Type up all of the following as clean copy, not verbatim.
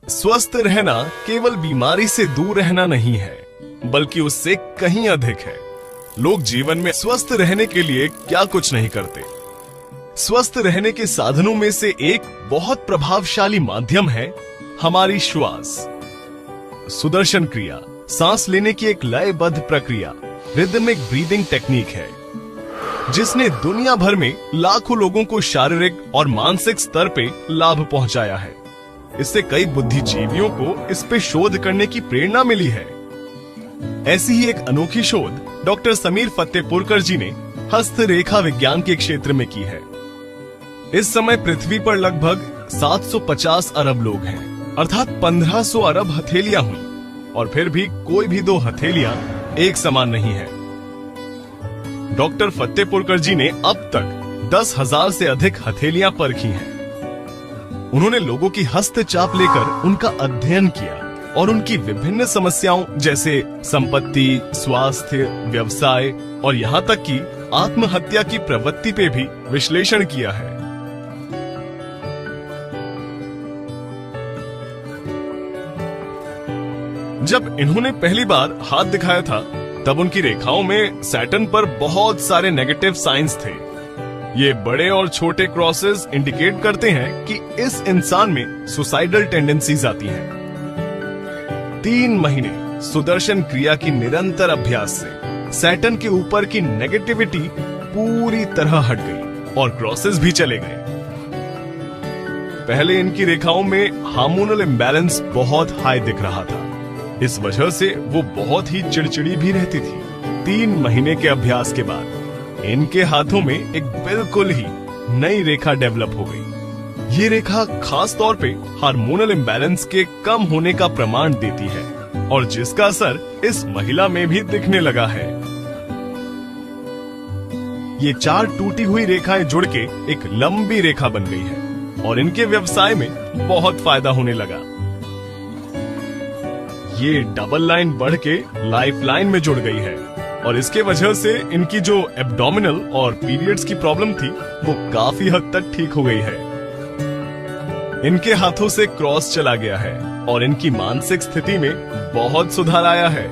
स्वस्थ रहना केवल बीमारी से दूर रहना नहीं है, बल्कि उससे कहीं अधिक है। लोग जीवन में स्वस्थ रहने के लिए क्या कुछ नहीं करते। स्वस्थ रहने के साधनों में से एक बहुत प्रभावशाली माध्यम है हमारी श्वास। सुदर्शन क्रिया सांस लेने की एक लयबद्ध प्रक्रिया, रिदमिक ब्रीदिंग टेक्निक है, जिसने दुनिया भर में लाखों लोगों को शारीरिक और मानसिक स्तर पे लाभ पहुंचाया है। इससे कई बुद्धिजीवियों को इस पे शोध करने की प्रेरणा मिली है। ऐसी ही एक अनोखी शोध डॉक्टर समीर फतेहपुरकर जी ने हस्तरेखा विज्ञान के क्षेत्र में की है। इस समय पृथ्वी पर लगभग 750 अरब लोग हैं, अर्थात 1500 अरब हथेलियां हुई, और फिर भी कोई भी दो हथेलियां एक समान नहीं है। डॉक्टर फतेहपुरकर जी ने अब तक 10,000 से अधिक हथेलियां परखी हैं। उन्होंने लोगों की हस्तचाप लेकर उनका अध्ययन किया और उनकी विभिन्न समस्याओं जैसे संपत्ति, स्वास्थ्य, व्यवसाय और यहाँ तक कि आत्महत्या की प्रवृत्ति पे भी विश्लेषण किया है। जब इन्होंने पहली बार हाथ दिखाया था, तब उनकी रेखाओं में सैटर्न पर बहुत सारे नेगेटिव साइंस थे। ये बड़े और छोटे क्रॉसेस इंडिकेट करते हैं कि इस इंसान में सुसाइडल टेंडेंसीज आती हैं। 3 महीने सुदर्शन क्रिया की निरंतर अभ्यास से सैटर्न के ऊपर की नेगेटिविटी पूरी तरह हट गई और क्रॉसेस भी चले गए। पहले इनकी रेखाओं में हार्मोनल इम्बैलेंस बहुत हाई दिख रहा था। इस वजह से वो बहुत ही चिड़चिड़ी भी रहती थी। 3 महीने के अभ्यास के बाद इनके हाथों में एक बिल्कुल ही नई रेखा डेवलप हो गई। ये रेखा खास तौर पे हार्मोनल इम्बैलेंस के कम होने का प्रमाण देती है और जिसका असर इस महिला में भी दिखने लगा है। ये 4 टूटी हुई रेखाएं जुड़ के एक लंबी रेखा बन गई है और इनके व्यवसाय में बहुत फायदा होने लगा। ये डबल लाइन बढ़ के लाइफ लाइन में जुड़ गई है और इसके वजह से इनकी जो एब्डोमिनल और पीरियड्स की प्रॉब्लम थी वो काफी हद तक ठीक हो गई है। इनके हाथों से क्रॉस चला गया है और इनकी मानसिक स्थिति में बहुत सुधार आया है।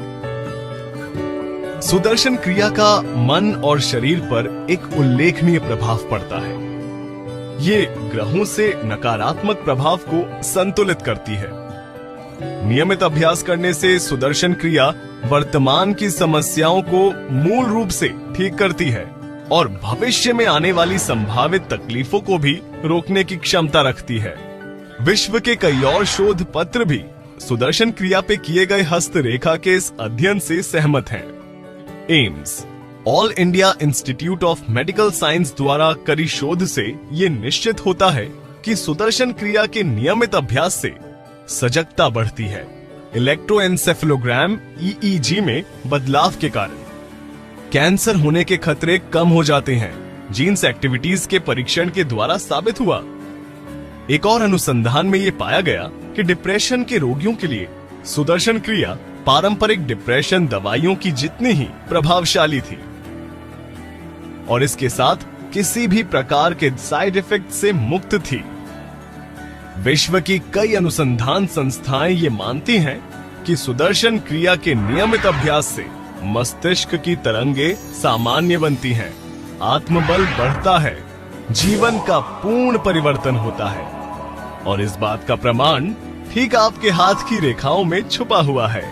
सुदर्शन क्रिया का मन और शरीर पर एक उल्लेखनीय प्रभाव पड़ता है। ये ग्रहों से नकारात्मक प्रभाव को संतुलित करती है। नियमित अभ्यास करने से सुदर्शन क्रिया वर्तमान की समस्याओं को मूल रूप से ठीक करती है और भविष्य में आने वाली संभावित तकलीफों को भी रोकने की क्षमता रखती है। विश्व के कई और शोध पत्र भी सुदर्शन क्रिया पे किए गए हस्तरेखा के इस अध्ययन से सहमत हैं। AIIMS, all India institute of medical science द्वारा करी शोध से ये निश्चित होता है कि सुदर्शन क्रिया के नियमित अभ्यास से सजगता बढ़ती है। इलेक्ट्रोएन्सेफेलोग्राम EEG में बदलाव के कारण कैंसर होने के खतरे कम हो जाते हैं। जीन्स एक्टिविटीज के परीक्षण के द्वारा साबित हुआ। एक और अनुसंधान में ये पाया गया कि डिप्रेशन के रोगियों के लिए सुदर्शन क्रिया पारंपरिक डिप्रेशन दवाइयों की जितनी ही प्रभावशाली थी और इसके साथ किसी भी प्रकार के साइड इफेक्ट से मुक्त थी। विश्व की कई अनुसंधान संस्थाएं ये मानती हैं कि सुदर्शन क्रिया के नियमित अभ्यास से मस्तिष्क की तरंगे सामान्य बनती हैं, आत्मबल बढ़ता है, जीवन का पूर्ण परिवर्तन होता है और इस बात का प्रमाण ठीक आपके हाथ की रेखाओं में छुपा हुआ है।